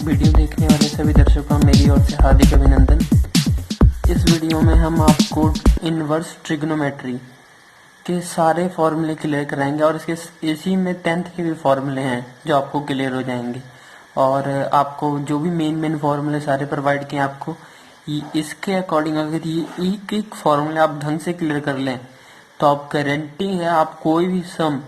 Video देखने वाले सभी दर्शकों का मेरी ओर से हार्दिक अभिनंदन। इस वीडियो में हम आपको इनवर्स ट्रिग्नोमेट्री के सारे फॉर्मूले क्लियर कराएंगे और इसी में 10th के भी फॉर्मूले हैं जो आपको क्लियर हो जाएंगे। और आपको जो भी मेन फॉर्मूले सारे प्रोवाइड किए आपको, इसके अकॉर्डिंग अगर ये एक एक फॉर्मूले आप ढंग से क्लियर कर लें तो आप गारंटी है आप कोई भी सम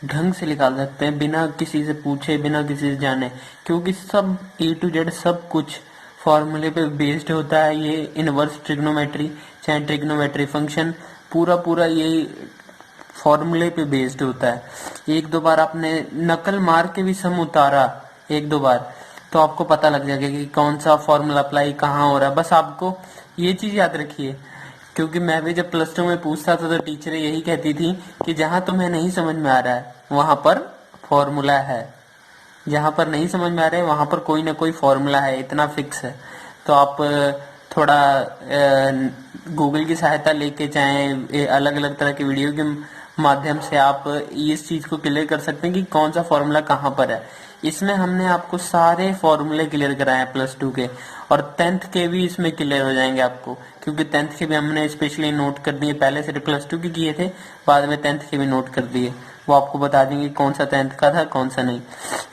ढंग से निकाल सकते हैं बिना किसी से पूछे, बिना किसी से जाने, क्योंकि सब A to Z सब कुछ फॉर्मूले पे बेस्ड होता है। ये इनवर्स ट्रिग्नोमेट्री चाहे ट्रिग्नोमेट्री फंक्शन पूरा ये फॉर्मूले पे बेस्ड होता है। एक दो बार आपने नकल मार के भी सम उतारा एक दो बार तो आपको पता लग जाएगा कि कौन सा फॉर्मूला अप्लाई कहाँ हो रहा है। बस आपको ये चीज याद रखिए, क्योंकि मैं भी जब +2 में पूछता था तो टीचर यही कहती थी कि जहां तुम्हें नहीं समझ में आ रहा है वहां पर फॉर्मूला है, जहां पर नहीं समझ में आ रहा है वहां पर कोई ना कोई फॉर्मूला है, इतना फिक्स है। तो आप थोड़ा गूगल की सहायता लेके चाहे अलग अलग तरह की वीडियो के माध्यम से आप इस चीज को क्लियर कर सकते हैं कि कौन सा फॉर्मूला कहाँ पर है। इसमें हमने आपको सारे फॉर्मूले क्लियर कराए हैं +2 के, और 10th के भी इसमें क्लियर हो जाएंगे आपको, क्योंकि 10th के भी हमने स्पेशली नोट कर दिए। पहले से +2 के किए थे, बाद में 10th के भी नोट कर दिए। वो आपको बता देंगे कौन सा 10th का था कौन सा नहीं।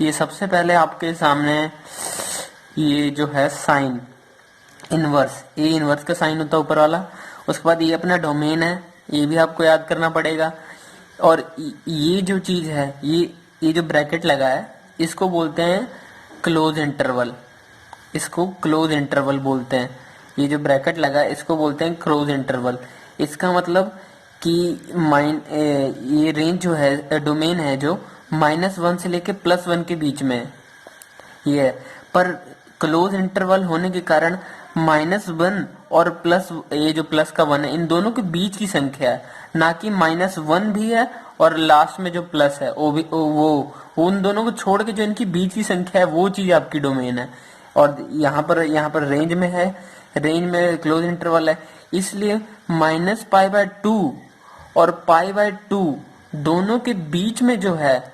ये सबसे पहले आपके सामने ये जो है साइन इनवर्स, ये इनवर्स का साइन होता है ऊपर वाला। उसके बाद ये अपना डोमेन है, ये भी आपको याद करना पड़ेगा। और ये जो चीज है, ये जो ब्रैकेट लगा है इसको बोलते हैं क्लोज इंटरवल, इसको क्लोज इंटरवल बोलते हैं। ये जो ब्रैकेट लगा है इसको बोलते हैं क्लोज इंटरवल। इसका मतलब कि ये रेंज जो है, डोमेन है जो -1 से लेके +1 के बीच में है ये है। पर क्लोज इंटरवल होने के कारण -1 और प्लस, ये जो प्लस का 1 है, इन दोनों के बीच की संख्या है, ना कि -1 भी है और लास्ट में जो प्लस है वो भी वो उन दोनों को छोड़ के जो इनकी बीच की संख्या है वो चीज आपकी डोमेन है। और यहाँ पर रेंज में है, रेंज में क्लोज इंटरवल है, इसलिए -π/2 और π/2 दोनों के बीच में जो है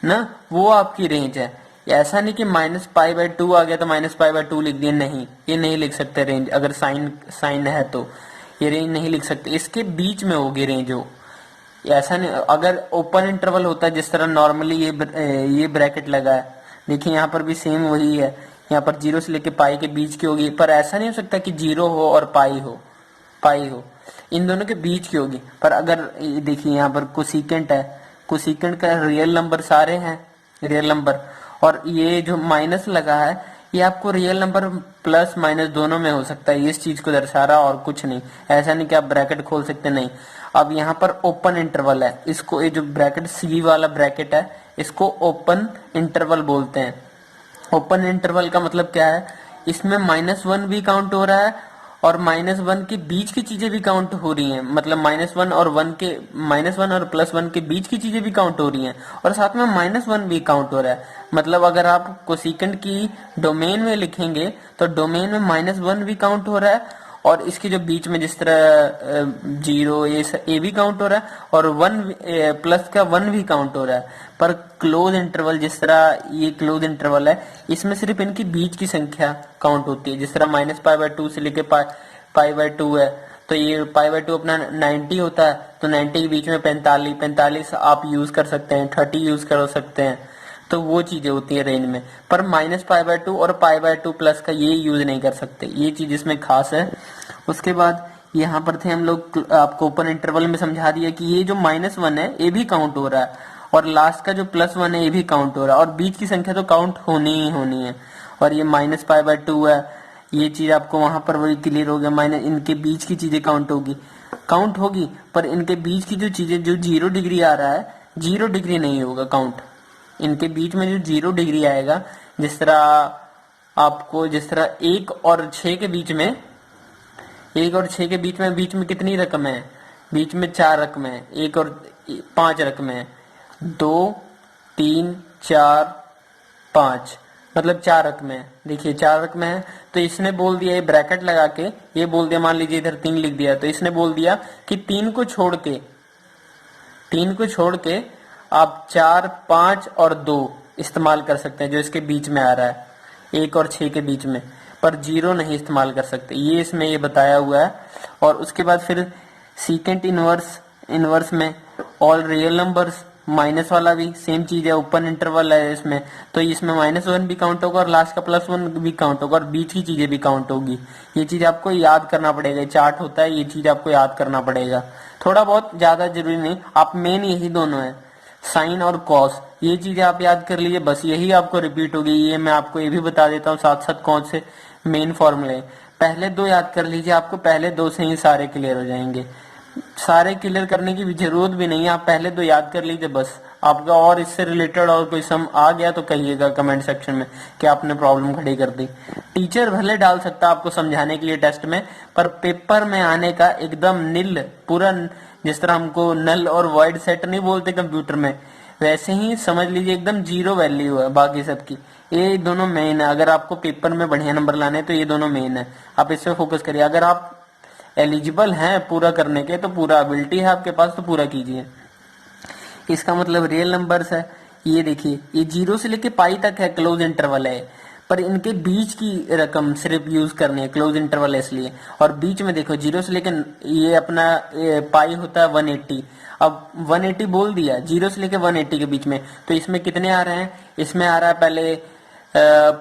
ना वो आपकी रेंज है। ऐसा नहीं कि -π/2 आ गया तो -π/2 लिख दिया, नहीं, ये नहीं लिख सकते रेंज। अगर साइन है तो ये रेंज नहीं लिख सकते, इसके बीच में होगी रेंज हो। ऐसा नहीं, अगर ओपन इंटरवल होता है जिस तरह नॉर्मली ये ब्रैकेट लगा है, देखिए यहाँ पर भी सेम वही है, यहाँ पर 0 से लेके पाई के बीच की होगी। पर ऐसा नहीं हो सकता कि 0 हो और पाई हो, इन दोनों के बीच की होगी। पर अगर देखिए यहाँ पर कोसिकेंट है, कोसिकेंट का रियल नंबर सारे हैं रियल नंबर, और ये जो माइनस लगा है ये आपको रियल नंबर प्लस माइनस दोनों में हो सकता है। इस चीज को दर्शा रहा और कुछ नहीं। ऐसा नहीं कि आप ब्रैकेट खोल सकते, नहीं। अब यहाँ पर ओपन इंटरवल है, इसको ये जो ब्रैकेट सी वाला ब्रैकेट है इसको ओपन इंटरवल बोलते हैं। ओपन इंटरवल का मतलब क्या है, इसमें -1 भी काउंट हो रहा है और -1 के बीच की चीजें भी काउंट हो रही हैं। मतलब -1 और +1 के बीच की चीजें भी काउंट हो रही हैं, और साथ में -1 भी काउंट हो रहा है। मतलब अगर आप कोसिकेंट की डोमेन में लिखेंगे तो डोमेन में -1 भी काउंट हो रहा है, और इसके जो बीच में जिस तरह 0 ये भी काउंट हो रहा है, और 1 प्लस का 1 भी काउंट हो रहा है। पर क्लोज इंटरवल, जिस तरह ये क्लोज इंटरवल है, इसमें सिर्फ इनकी बीच की संख्या काउंट होती है। जिस तरह -π/2 से लेके π/2 है, तो ये π/2 अपना 90 होता है, तो 90 के बीच में 45 आप यूज कर सकते हैं, 30 यूज कर सकते हैं। तो वो चीजें होती है रेंज में। पर -π/2 और π/2 प्लस का ये यूज नहीं कर सकते, ये चीज इसमें खास है। उसके बाद यहाँ पर थे हम लोग, आपको ओपन इंटरवल में समझा दिया कि ये जो -1 है ये भी काउंट हो रहा है, और लास्ट का जो +1 है ये भी काउंट हो रहा है, और बीच की संख्या तो काउंट होनी ही होनी है। और ये -π/2 है, ये चीज आपको वहां पर वही क्लियर हो गया। इनके बीच की चीजें काउंट होगी, पर इनके बीच की जो चीजें, जो 0 डिग्री आ रहा है, 0 डिग्री नहीं होगा काउंट। इनके बीच में जो 0 डिग्री आएगा, जिस तरह 1 और 6 के बीच में, 1 और 6 के बीच में कितनी रकम है, बीच में 4 रकम है, 1 और 5 रकम है, 2 3 4 5, मतलब 4 रकम है। देखिए 4 रकम है, तो इसने बोल दिया, ये ब्रैकेट लगा के ये बोल दिया, मान लीजिए इधर 3 लिख दिया, तो इसने बोल दिया कि 3 को छोड़ के आप 4 5 और 2 इस्तेमाल कर सकते हैं जो इसके बीच में आ रहा है। 1 और 6 के बीच में, पर 0 नहीं इस्तेमाल कर सकते, ये इसमें ये बताया हुआ है। और उसके बाद फिर सीकेंट इनवर्स में ऑल रियल नंबर्स, माइनस वाला भी सेम चीज है, ओपन इंटरवल है इसमें, तो इसमें -1 भी काउंट होगा और लास्ट का +1 भी काउंट होगा और बीच की चीजें भी काउंट होगी। ये चीज आपको याद करना पड़ेगा, चार्ट होता है, ये चीज आपको याद करना पड़ेगा, थोड़ा बहुत, ज्यादा जरूरी नहीं। आप मेन यही दोनों है, साइन और कॉस, ये चीजें आप याद कर लीजिए, बस यही आपको रिपीट होगी। ये मैं आपको ये भी बता देता हूँ साथ साथ कौन से मेन फॉर्मूले। पहले 2 याद कर लीजिए, आपको पहले 2 से ही सारे क्लियर हो जाएंगे, सारे क्लियर करने की भी जरूरत भी नहीं है, आप पहले 2 याद कर लीजिए बस। आपका और इससे रिलेटेड और कोई सम आ गया तो कहिएगा कमेंट सेक्शन में कि आपने प्रॉब्लम खड़ी कर दी। टीचर भले डाल सकता आपको समझाने के लिए टेस्ट में, पर पेपर में आने का एकदम निल, पूरा, जिस तरह हमको नल और वॉइड सेट नहीं बोलते कंप्यूटर में, वैसे ही समझ लीजिए एकदम 0 वैल्यू है बाकी सबकी। ये दोनों मेन है, अगर आपको पेपर में बढ़िया नंबर लाने तो ये दोनों मेन है, आप इस पे फोकस करिए। अगर आप एलिजिबल हैं पूरा करने के, तो पूरा एबिलिटी है आपके पास तो पूरा कीजिए। इसका मतलब रियल नंबर्स है, ये देखिए ये 0 से लेके पाई तक है, क्लोज इंटरवल है, पर इनके बीच की रकम सिर्फ यूज करनी है, क्लोज इंटरवल है इसलिए। और बीच में देखो 0 से लेके ये अपना पाई होता है 180, अब 180 बोल दिया 0 से लेके 180 के बीच में, तो इसमें कितने आ रहे हैं, इसमें आ रहा है पहले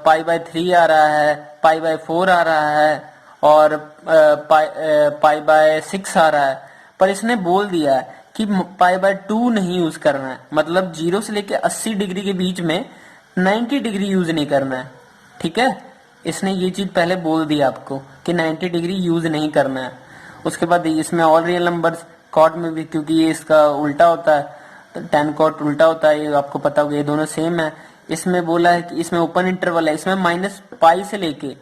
π/3 आ रहा है, π/4 आ रहा है और π/6 आ रहा है, पर इसने बोल दिया है कि π/2 नहीं यूज करना है, मतलब 0 से लेके 80 डिग्री के बीच में 90 डिग्री यूज नहीं करना है, ठीक है। इसने ये चीज पहले बोल दिया आपको कि 90 डिग्री यूज नहीं करना है। उसके बाद इसमें ऑल रियल नंबर्स, कॉट में भी, क्योंकि ये इसका उल्टा होता है, तो 10 कॉट उल्टा होता है, ये आपको पता होगा, ये दोनों सेम है। इसमें बोला है कि इसमें ओपन इंटरवल है, इसमें -π से लेके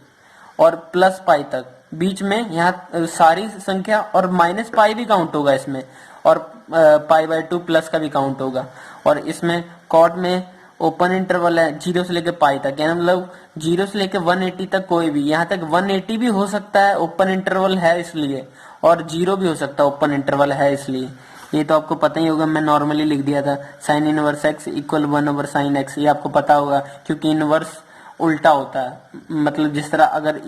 और +π तक, बीच में यहाँ सारी संख्या और -π भी काउंट होगा इसमें, और π/2 प्लस का भी काउंट होगा। और इसमें कॉट में ओपन इंटरवल है 0 से लेके π तक, यानी मतलब 0 से लेके 180 तक कोई भी, यहाँ तक 180 भी हो सकता है, ओपन इंटरवल है इसलिए, और 0 भी हो सकता है, ओपन इंटरवल है इसलिए। ये तो आपको पता ही होगा, मैं नॉर्मली लिख दिया था, sin inverse x = 1/sin x, ये आपको पता होगा क्योंकि इनवर्स उल्टा होता है, मतलब जिस तरह अगर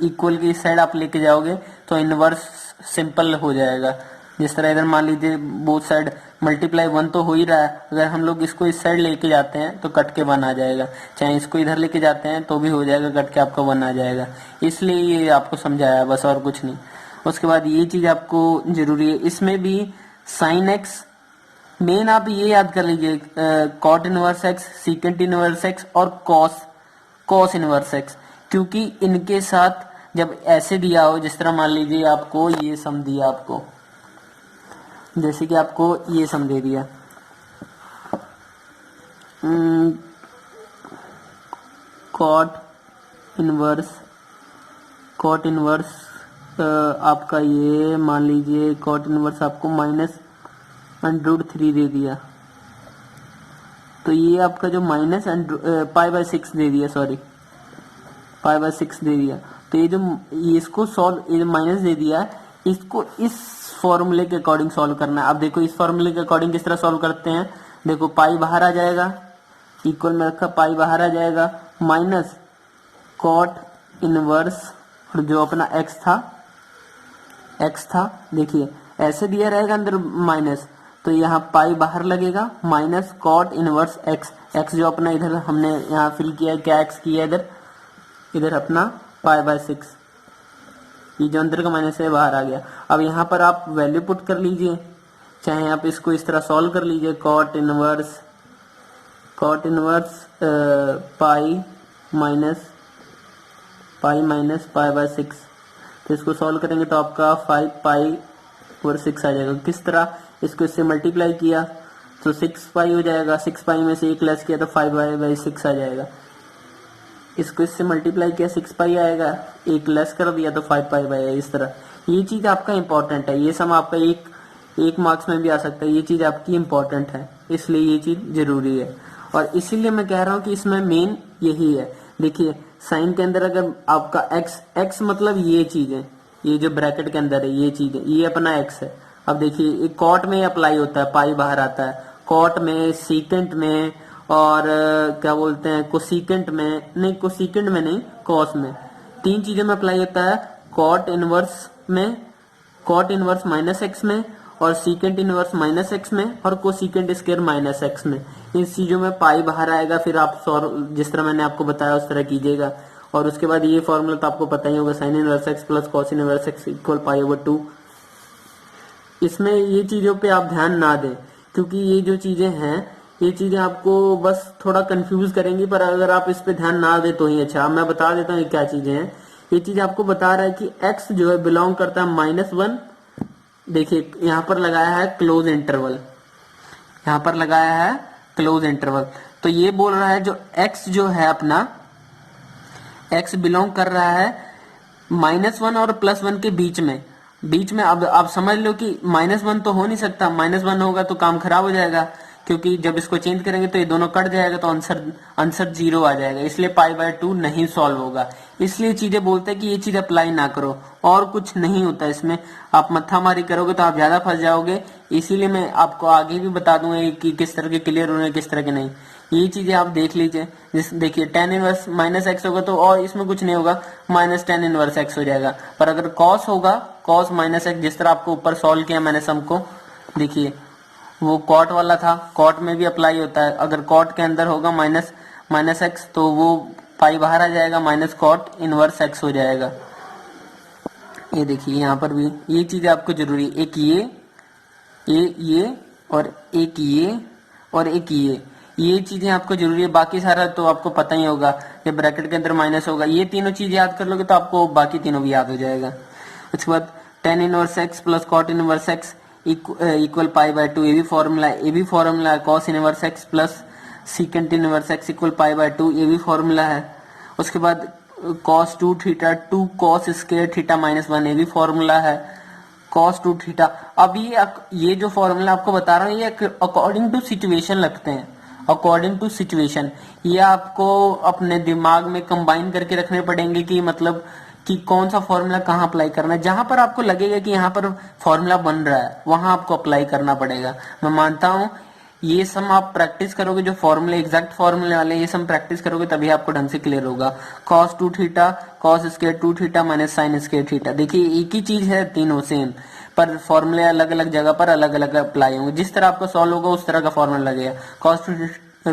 इक्वल की साइड आप लेके जाओगे तो इनवर्स सिंपल हो जाएगा। जिस तरह इधर मान लीजिए बोथ साइड मल्टीप्लाई 1 तो हो ही रहा है, अगर हम लोग इसको इस साइड लेके जाते हैं तो कट के 1 आ जाएगा, चाहे इसको इधर लेके जाते हैं तो भी हो जाएगा, कट के आपका 1 आ जाएगा, इसलिए ये आपको समझाया बस, और कुछ नहीं। उसके बाद ये चीज आपको जरूरी है, इसमें भी sin x मेन आप ये याद कर लीजिए, cot inverse x, secant inverse x और कॉस इनवर्स x, क्योंकि इनके साथ जब ऐसे दिया हो, जिस तरह मान लीजिए आपको ये सम दिया, आपको जैसे कि आपको ये सम दे दिया, कॉट इनवर्स आपका ये मान लीजिए कॉट इनवर्स आपको -√3 दे दिया, तो ये आपका जो π/6 दे दिया, सॉरी π/6 दे दिया, तो ये जो इसको सॉल्व, ये जो माइनस दे दिया, इसको इस फॉर्मूले के अकॉर्डिंग सॉल्व करना है। अब देखो इस फॉर्मूले के अकॉर्डिंग किस तरह सॉल्व करते हैं, देखो पाई बाहर आ जाएगा, इक्वल में रखा, पाई बाहर आ जाएगा, माइनस कॉट इनवर्स, और जो अपना x था देखिए ऐसे दिया रहेगा अंदर माइनस, तो यहाँ पाई बाहर लगेगा, माइनस कॉट इनवर्स x जो अपना इधर हमने यहाँ फिल किया है, क्या x किया इधर अपना π/6, ये जो अंदर का माइनस है बाहर आ गया। अब यहाँ पर आप वैल्यू पुट कर लीजिए, चाहे आप इसको इस तरह सॉल्व कर लीजिए, कॉट इनवर्स पाई माइनस π/6, तो इसको सॉल्व करेंगे तो आपका 5π/6 आ जाएगा। किस तरह, इसको इससे मल्टीप्लाई किया तो 6π हो जाएगा, 6π में से 1 लेस किया तो 5π/6 आ जाएगा, इसको इससे मल्टीप्लाई किया 6π आएगा, 1 लेस कर दिया तो 5π इस तरह। ये चीज आपका इंपॉर्टेंट है, ये सम आपका एक मार्क्स में भी आ सकता है, ये चीज आपकी इंपॉर्टेंट है, इसलिए ये चीज जरूरी है, और इसीलिए मैं कह रहा हूँ कि इसमें मेन यही है। देखिए साइन के अंदर अगर आपका x मतलब ये चीज है, ये जो ब्रैकेट के अंदर है ये चीज है, ये अपना x है। अब देखिए कॉट में अप्लाई होता है, पाई बाहर आता है, कॉट में, सीकेंट में और क्या बोलते हैं कोसिकेंट में नहीं, कोसिकेंट में नहीं, कॉस में। तीन चीजें में अप्लाई होता है, कॉट इनवर्स में, कॉट इनवर्स माइनस एक्स में, और सीकेंट इनवर्स माइनस एक्स में, और कोसिकेंट स्क्वायर माइनस एक्स में। इन चीजों में पाई बाहर आएगा, फिर आप जिस तरह मैंने आपको बताया उस तरह कीजिएगा। और उसके बाद ये फॉर्मूला तो आपको पता ही होगा, sign inverse x plus cos inverse x equal pi over 2। इसमें ये चीजों पे आप ध्यान ना दें, क्योंकि ये जो चीजें हैं ये चीजें आपको बस थोड़ा कंफ्यूज करेंगी, पर अगर आप इस पे ध्यान ना दें तो ही अच्छा। अब मैं बता देता हूँ ये क्या चीजें हैं। ये चीज आपको बता रहा है कि x जो है बिलोंग करता है -1। देखिए यहाँ पर लगाया है क्लोज इंटरवल, यहाँ पर लगाया है क्लोज इंटरवल। तो ये बोल रहा है जो x जो है अपना, x बिलोंग कर रहा है -1 और +1 के बीच में। अब आप समझ लो कि -1 तो हो नहीं सकता, -1 होगा तो काम खराब हो जाएगा, क्योंकि जब इसको चेंज करेंगे तो ये दोनों कट जाएगा, तो आंसर 0 आ जाएगा। इसलिए π/2 नहीं सॉल्व होगा। इसलिए चीजें बोलते हैं कि ये चीज अप्लाई ना करो, और कुछ नहीं होता इसमें। आप मत्थामारी करोगे तो आप ज्यादा फंस जाओगे। इसीलिए मैं आपको आगे भी बता दूंगा कि किस तरह के क्लियर होने, किस तरह के नहीं। ये चीजें आप देख लीजिए। देखिए tan इनवर्स -x होगा तो और इसमें कुछ नहीं होगा, -tan इनवर्स x हो जाएगा। पर अगर cos होगा, cos -x, जिस तरह आपको ऊपर सॉल्व किया मैंने सम को, देखिए वो कॉट वाला था, कॉट में भी अप्लाई होता है। अगर कॉट के अंदर होगा -x तो वो पाई बाहर आ जाएगा, माइनस कॉट इनवर्स x हो जाएगा। ये देखिए यहाँ पर भी ये चीजें आपको जरूरी, एक ये और एक ये और एक ये चीजें आपको जरूरी है। बाकी सारा तो आपको पता ही होगा, ये ब्रैकेट के अंदर माइनस होगा। ये तीनों चीज याद कर लोगे तो आपको बाकी तीनों भी याद हो जाएगा। उसके बाद tan inverse x plus cot inverse x equal π/2, ये भी फॉर्मूला है। cos inverse x plus secant inverse x equal π/2, ये भी फॉर्मूला है। उसके बाद cos 2 theta 2 cos square theta -1, ये भी फॉर्मूला है। cos 2 theta. अब ये जो फॉर्मूला आपको बता रहा हूँ ये अकॉर्डिंग टू सिचुएशन लगते हैं, अकॉर्डिंग टू सिचुएशन। ये आपको अपने दिमाग में कंबाइन करके रखने पड़ेंगे कि मतलब कि कौन सा फॉर्मूला कहाँ अप्लाई करना है। जहां पर आपको लगेगा कि यहाँ पर फॉर्मूला बन रहा है वहां आपको अप्लाई करना पड़ेगा। मैं मानता हूँ ये सम आप प्रैक्टिस करोगे, जो फॉर्मूले एग्जैक्ट फॉर्मूले वाले ये सम प्रैक्टिस करोगे तभी आपको ढंग से क्लियर होगा। cos 2 theta cos square 2 theta minus sin square theta. देखिए एक ही चीज है, तीनों सेम, पर फॉर्मूले अलग अलग जगह पर अलग अलग अप्लाई होंगे। जिस तरह आपका सॉल्व होगा उस तरह का फॉर्मूला लगेगा।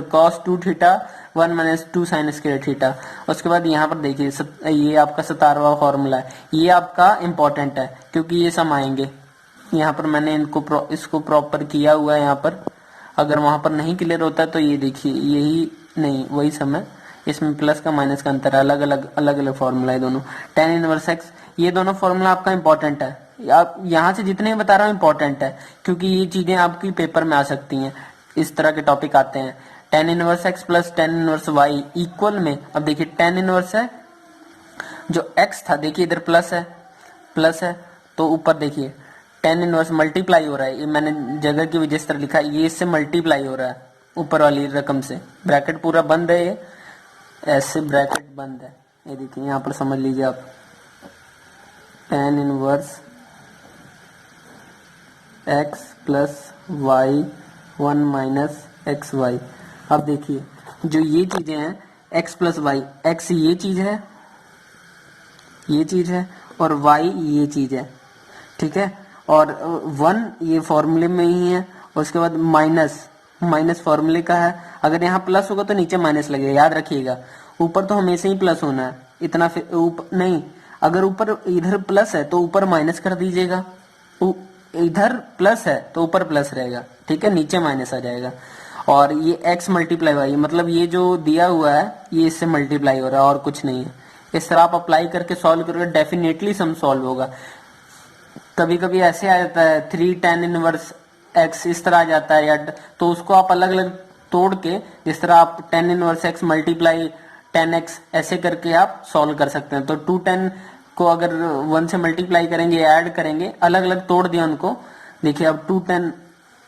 cos 2 theta 1 minus 2 sin square theta. उसके बाद यहाँ पर देखिए ये आपका 17वां फॉर्मूला है, ये आपका इंपॉर्टेंट है क्योंकि ये सम आएंगे। यहाँ पर मैंने इसको प्रॉपर किया हुआ है। यहाँ पर अगर वहां पर नहीं क्लियर होता तो ये देखिए यही नहीं वही सम है, इसमें प्लस का माइनस का अंतर है, अलग अलग फॉर्मूला है दोनों। tan इनवर्स x, ये दोनों फॉर्मूला आपका इंपॉर्टेंट है। आप यहाँ से जितने बता रहा हूँ इंपॉर्टेंट है क्योंकि ये चीजें आपकी पेपर में आ सकती हैं, इस तरह के टॉपिक आते हैं। tan inverse x plus tan inverse y equal में, अब देखिए tan इनवर्स है जो x था, देखिए इधर प्लस है तो ऊपर देखिए tan इनवर्स मल्टीप्लाई हो रहा है। ये मैंने जगह की वजह से तरह लिखा है, ये इससे मल्टीप्लाई हो रहा है ऊपर वाली रकम से। ब्रैकेट पूरा बंद है, ये ऐसे ब्रैकेट बंद है। ये देखिए यहाँ पर समझ लीजिए आप, tan inverse x plus y 1 minus x y. अब देखिए जो ये चीजें हैं x प्लस वाई, x ये चीज है और y ये चीज है, ठीक है। और 1 ये फॉर्मूले में ही है। उसके बाद माइनस फॉर्मूले का है। अगर यहाँ प्लस होगा तो नीचे माइनस लगेगा, याद रखिएगा। ऊपर तो हमेशा ही प्लस होना है, इतना ऊपर नहीं। अगर ऊपर इधर प्लस है तो ऊपर माइनस कर दीजिएगा, इधर प्लस है तो ऊपर प्लस रहेगा, ठीक है, नीचे माइनस आ जाएगा। और ये x मल्टीप्लाई वाई, मतलब ये जो दिया हुआ है ये इससे मल्टीप्लाई हो रहा है और कुछ नहीं है। इस तरह आप अप्लाई करके सॉल्व करोगे, डेफिनेटली सम सॉल्व होगा। कभी कभी ऐसे आ जाता है 3 tan इनवर्स x, इस तरह आ जाता है, या तो उसको आप अलग अलग तोड़ के, जिस तरह आप tan inverse x multiply tan x ऐसे करके आप सॉल्व कर सकते हैं। तो 2 tan को अगर 1 से मल्टीप्लाई करेंगे, ऐड करेंगे, अलग अलग तोड़ दिया उनको। देखिए अब 2 tan,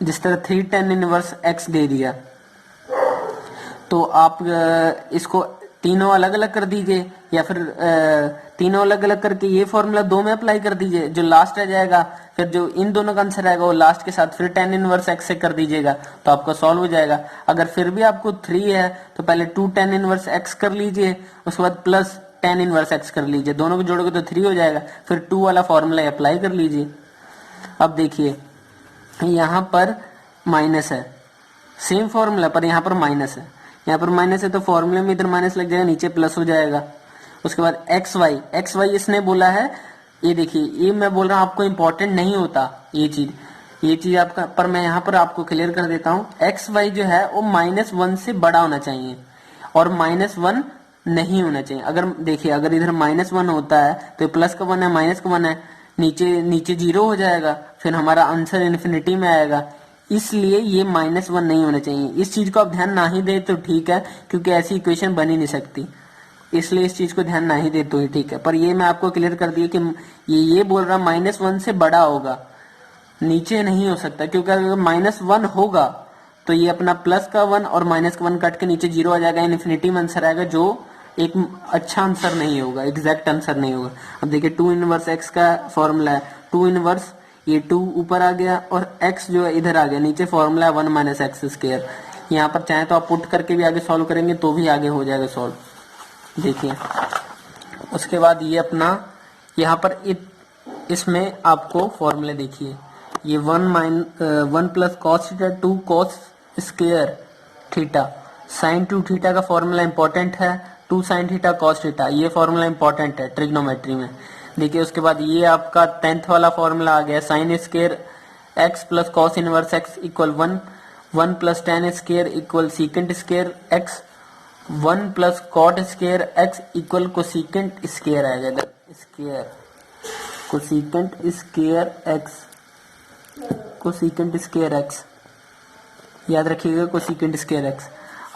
जिस तरह 3 tan इनवर्स x दे दिया तो आप इसको तीनों अलग अलग कर दीजिए, या फिर तीनों अलग अलग करके ये फॉर्मूला दो में अप्लाई कर दीजिए, जो लास्ट रह जाएगा फिर जो इन दोनों का आंसर आएगा वो लास्ट के साथ फिर tan इनवर्स x से कर दीजिएगा, तो आपका सॉल्व हो जाएगा। अगर फिर भी आपको 3 है तो पहले 2 tan इनवर्स x कर लीजिए, उसके बाद प्लस tan इनवर्स x कर लीजिए, दोनों को जोड़ोगे तो 3 हो जाएगा, फिर 2 वाला फॉर्मूला अप्लाई कर लीजिए। अब देखिए यहाँ पर माइनस है, सेम फॉर्मूला पर यहाँ पर माइनस है, यहाँ पर माइनस है तो फॉर्मूले में इधर माइनस लग जाएगा, नीचे प्लस हो जाएगा। उसके बाद एक्स वाई इसने बोला है, ये देखिए ये मैं बोल रहा हूँ आपको इंपॉर्टेंट नहीं होता ये चीज आपका, पर मैं यहाँ पर आपको क्लियर कर देता हूँ। एक्स वाई जो है वो -1 से बड़ा होना चाहिए और -1 नहीं होना चाहिए। अगर देखिए अगर इधर -1 होता है तो प्लस का 1 है, माइनस का 1 है, नीचे 0 हो जाएगा, फिर हमारा आंसर इन्फिनिटी में आएगा, इसलिए ये -1 नहीं होना चाहिए। इस चीज को आप ध्यान ना ही दे तो ठीक है, क्योंकि ऐसी इक्वेशन बन ही नहीं सकती, इसलिए इस चीज को ध्यान ना ही दे तो ही ठीक है। पर ये मैं आपको क्लियर कर दिया कि ये बोल रहा -1 से बड़ा होगा, नीचे नहीं हो सकता, क्योंकि अगर -1 होगा तो ये अपना प्लस का 1 और माइनस का 1 कट के नीचे 0 आ जाएगा, इन्फिनिटी में आंसर आएगा, जो एक अच्छा आंसर नहीं होगा, एग्जैक्ट आंसर नहीं होगा। अब देखिए 2 इनवर्स x का फॉर्मूला है, 2 इनवर्स ये 2 ऊपर आ गया और x जो है इधर आ गया, नीचे फॉर्मूला है 1 माइनस एक्स स्क्वायर। यहाँ पर चाहे तो आप पुट करके भी आगे सॉल्व करेंगे तो भी आगे हो जाएगा सॉल्व। देखिए उसके बाद ये अपना यहाँ पर इसमें आपको फॉर्मूले देखिए, ये 1 plus cos theta 2 cos square theta sine 2 theta का फॉर्मूला इंपॉर्टेंट है, 2 साइन थीटा कॉस थीटा, ये फॉर्मूला इंपॉर्टेंट है ट्रिग्नोमेट्री में। देखिए उसके बाद ये आपका 10th वाला फॉर्मूला आ गया, sine square x plus cos inverse x equal 1 plus tan square equal secant square x, 1 plus cot square x equal cosecant square आएगा, इधर square cosecant square x, cosecant square x, याद रखिएगा cosecant square x।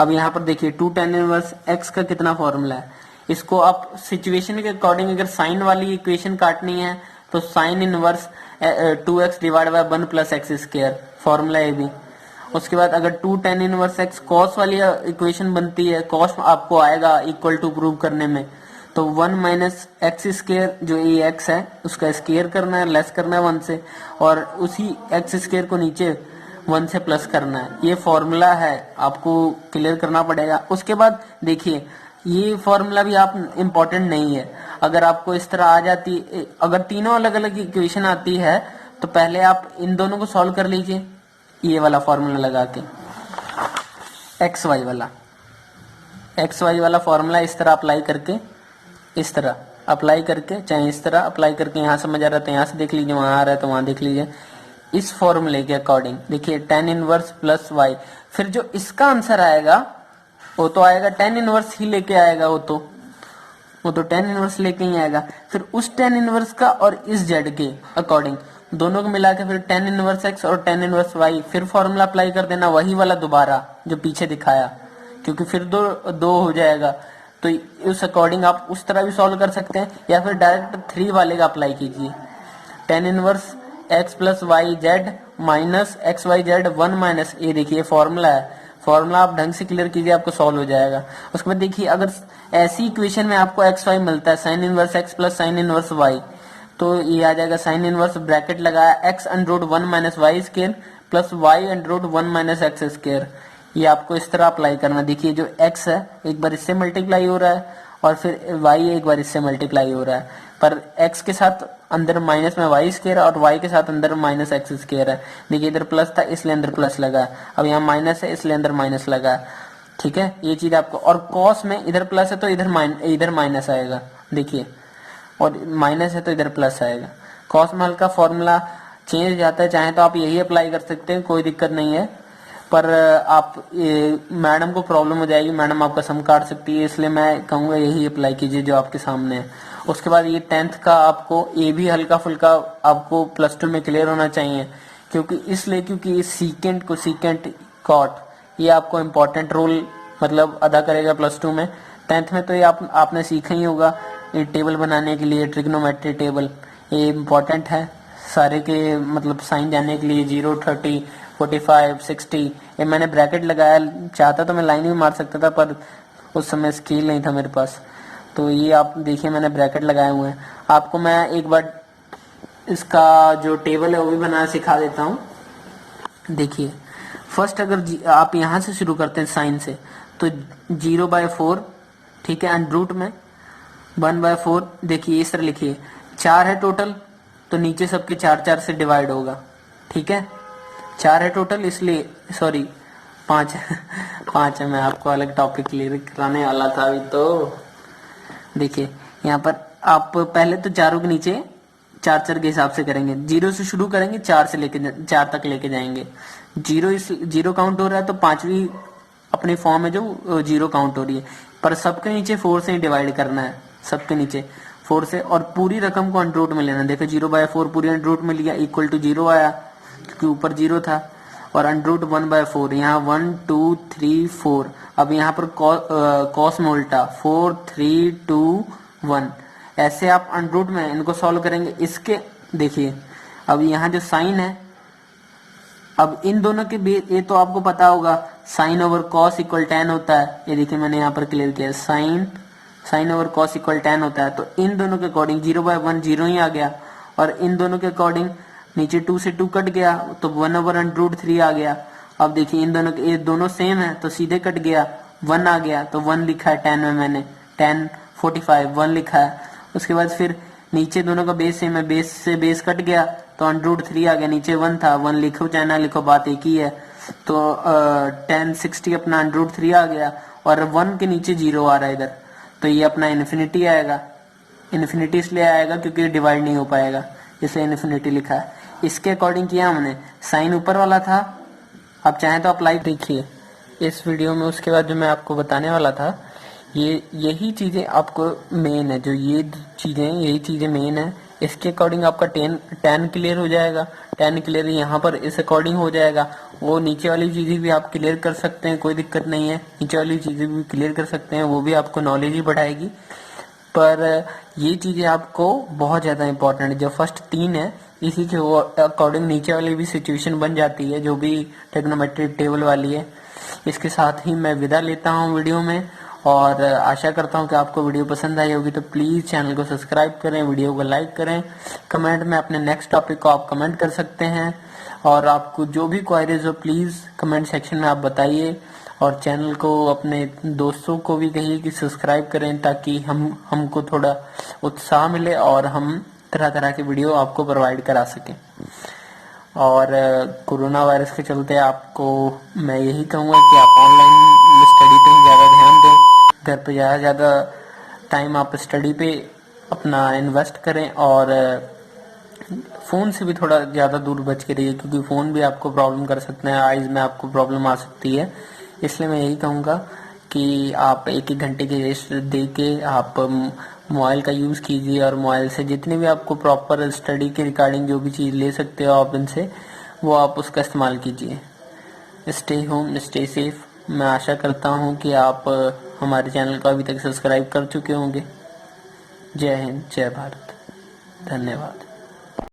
अब यहाँ पर देखिए 2 tan inverse x का कितना फॉर्मूला है, इसको आप सिचुएशन के अकॉर्डिंग अगर साइन वाली इक्वेशन काटनी है तो sine inverse 2x divide by 1 plus x square, formula है भी। उसके बाद अगर 2 tan इनवर्स x कॉस वाली इक्वेशन बनती है, कॉस आपको आएगा इक्वल टू प्रूव करने में, तो 1 माइनस एक्स स्क्वायर जो ये x है उसका स्क्वायर करना है, लेस करना है 1 से, और उसी x स्क्वायर को नीचे 1 से प्लस करना है। ये फॉर्मूला है, आपको क्लियर करना पड़ेगा। उसके बाद देखिए ये फॉर्मूला भी आप इम्पोर्टेंट नहीं है, अगर आपको इस तरह आ जाती, अगर तीनों अलग अलग इक्वेशन आती है तो पहले आप इन दोनों को सॉल्व कर लीजिए, ये वाला फॉर्मूला लगा के, एक्स वाई वाला फॉर्मूला इस तरह अप्लाई करके, इस तरह अप्लाई करके, चाहे इस तरह अप्लाई करके, यहाँ समझ आ रहा है तो यहाँ से देख लीजिए, वहां आ रहा है तो वहां देख लीजिए। इस फॉर्मूले के अकॉर्डिंग देखिए tan इनवर्स प्लस y, फिर जो इसका आंसर आएगा वो तो आएगा tan इनवर्स ही लेके आएगा, वो तो tan इनवर्स लेके ही आएगा। फिर उस tan इनवर्स का और इस z के अकॉर्डिंग दोनों को मिला के फिर tan इनवर्स x और tan इनवर्स y, फिर फॉर्मूला अप्लाई कर देना वही वाला दोबारा जो पीछे दिखाया, क्योंकि फिर दो हो जाएगा, तो उस अकॉर्डिंग आप उस तरह भी सॉल्व कर सकते हैं, या फिर डायरेक्ट 3 वाले का अप्लाई कीजिए, tan inverse x plus y z minus x y z 1 minus, ये देखिए फॉर्मूला है, फॉर्मूला आप ढंग से क्लियर कीजिए, आपको सॉल्व हो जाएगा। उसके बाद देखिए अगर ऐसी इक्वेशन में आपको एक्स वाई मिलता है, sine inverse x plus sine inverse y, तो ये आ जाएगा साइन इनवर्स ब्रैकेट लगाया x under root 1 minus y square plus y under root 1 minus x square, ये आपको इस तरह अप्लाई करना। देखिए जो x है एक बार इससे मल्टीप्लाई हो रहा है और फिर y एक बार इससे मल्टीप्लाई हो रहा है, पर x के साथ अंदर माइनस में वाई स्क्वायर और y के साथ अंदर माइनस एक्स स्क्वायर है। देखिए इधर प्लस था इसलिए अंदर प्लस लगा, अब यहाँ माइनस है इसलिए अंदर माइनस लगा, ठीक है, ये चीज आपको। और कॉस में इधर प्लस है तो इधर माइनस आएगा, देखिए, और माइनस है तो इधर प्लस आएगा। कॉस में हल्का फॉर्मूला चेंज जाता है, चाहे तो आप यही अप्लाई कर सकते हैं, कोई दिक्कत नहीं है, पर आप मैडम को प्रॉब्लम हो जाएगी, मैडम आपका सम काट सकती है, इसलिए मैं कहूँगा यही अप्लाई कीजिए जो आपके सामने है। उसके बाद ये 10th का आपको ये भी हल्का फुल्का आपको +2 में क्लियर होना चाहिए, क्योंकि सीकेंट को सीकेंट कॉट ये आपको इम्पोर्टेंट रोल मतलब अदा करेगा +2 में। 10th में तो ये आपने सीखा ही होगा, ये टेबल बनाने के लिए ट्रिग्नोमेट्री टेबल ये इम्पोर्टेंट है सारे के, मतलब साइन जानने के लिए 0, 30, 45, 60, ये मैंने ब्रैकेट लगाया, चाहता तो मैं लाइन भी मार सकता था पर उस समय स्केल नहीं था मेरे पास। तो ये आप देखिए मैंने ब्रैकेट लगाए हुए हैं। आपको मैं एक बार इसका जो टेबल है वो भी बनाना सिखा देता हूँ। देखिए फर्स्ट अगर आप यहाँ से शुरू करते हैं साइन से, तो 0/4 ठीक है, अंडर रूट में 1/4। देखिए इस तरह लिखिए, 4 है टोटल तो नीचे सबके 4 से डिवाइड होगा, ठीक है। 4 है टोटल, इसलिए सॉरी 5 है 5 है, मैं आपको अलग टॉपिक क्लियर कराने वाला था अभी। तो देखिए यहाँ पर आप पहले तो चारों के नीचे 4 के हिसाब से करेंगे, 0 से शुरू करेंगे, 4 तक लेके जाएंगे। 0 काउंट हो रहा है तो 5वीं अपनी फॉर्म है जो 0 काउंट हो रही है, पर सबके नीचे 4 से ही डिवाइड करना है, सबके नीचे 4 से, और पूरी रकम को अंडर रूट में लेना। देखो 0/4 पूरी अंडर रूट में लिया, इक्वल टू 0 आया क्योंकि ऊपर 0 था, और अंडर रूट 1/4, यहाँ 1 2 3 4। अब यहाँ पर कॉस में उल्टा 4 3 2 1, ऐसे आप अंडर रूट में इनको सॉल्व करेंगे। इसके देखिए अब यहाँ जो साइन है, अब इन दोनों के बीच, ये तो आपको पता होगा sine over cos equal tan होता है। ये देखिए मैंने यहाँ पर क्लियर किया, sine over cos equal tan होता है। तो इन दोनों के अकॉर्डिंग 0/1 0 ही आ गया, और इन दोनों के अकॉर्डिंग नीचे 2 से 2 कट गया तो 1/√3 आ गया। अब देखिए इन दोनों के, ये दोनों सेम है तो सीधे कट गया, 1 आ गया तो 1 लिखा है tan में, मैंने tan 45 1 लिखा है। उसके बाद फिर नीचे दोनों का बेस सेम है, बेस से बेस कट गया तो √3 आ गया, नीचे 1 था, 1 लिखो चाहे ना लिखो बात एक ही है। तो tan 60 अपना √3 आ गया, और 1 के नीचे 0 आ रहा है इधर, तो ये अपना इन्फिनिटी आएगा। इन्फिनिटी इसलिए आएगा क्योंकि डिवाइड नहीं हो पाएगा, इसलिए इन्फिनिटी लिखा है। इसके अकॉर्डिंग किया हमने, साइन ऊपर वाला था, आप चाहें तो अप्लाई देखिए इस वीडियो में। उसके बाद जो मैं आपको बताने वाला था, यही चीजें आपको मेन है, जो ये चीजें यही चीजें मेन है। इसके अकॉर्डिंग आपका tan क्लियर हो जाएगा, tan क्लियर यहाँ पर इस अकॉर्डिंग हो जाएगा। वो नीचे वाली चीजें भी आप क्लियर कर सकते हैं, कोई दिक्कत नहीं है, नीचे वाली चीजें भी क्लियर कर सकते हैं, वो भी आपको नॉलेज ही बढ़ाएगी। पर ये चीजें आपको बहुत ज्यादा इंपॉर्टेंट है। जो फर्स्ट 3 है इसी के अकॉर्डिंग नीचे वाली भी सिचुएशन बन जाती है, जो भी ट्रिग्नोमेट्रिक टेबल वाली है। इसके साथ ही मैं विदा लेता हूँ वीडियो में, और आशा करता हूँ कि आपको वीडियो पसंद आई होगी। तो प्लीज़ चैनल को सब्सक्राइब करें, वीडियो को लाइक करें, कमेंट में अपने नेक्स्ट टॉपिक को आप कमेंट कर सकते हैं, और आपको जो भी क्वायरीज हो प्लीज़ कमेंट सेक्शन में आप बताइए, और चैनल को अपने दोस्तों को भी कहिए कि सब्सक्राइब करें, ताकि हमको थोड़ा उत्साह मिले और हम तरह तरह की वीडियो आपको प्रोवाइड करा सकें। और कोरोना वायरस के चलते आपको मैं यही कहूँगा कि आप ऑनलाइन स्टडी पे ज़्यादा ध्यान दें, घर पे ज़्यादा टाइम आप स्टडी पे अपना इन्वेस्ट करें, और फ़ोन से भी थोड़ा ज़्यादा दूर बच के रहिए, क्योंकि फ़ोन भी आपको प्रॉब्लम कर सकते हैं, आइज़ में आपको प्रॉब्लम आ सकती है। इसलिए मैं यही कहूँगा कि आप 1-1 घंटे की रेस्ट दे के आप मोबाइल का यूज़ कीजिए, और मोबाइल से जितने भी आपको प्रॉपर स्टडी के रिगार्डिंग जो भी चीज़ ले सकते हो आप इनसे, वो आप उसका इस्तेमाल कीजिए। Stay home, stay safe. मैं आशा करता हूँ कि आप हमारे चैनल को अभी तक सब्सक्राइब कर चुके होंगे। जय हिंद, जय भारत, धन्यवाद।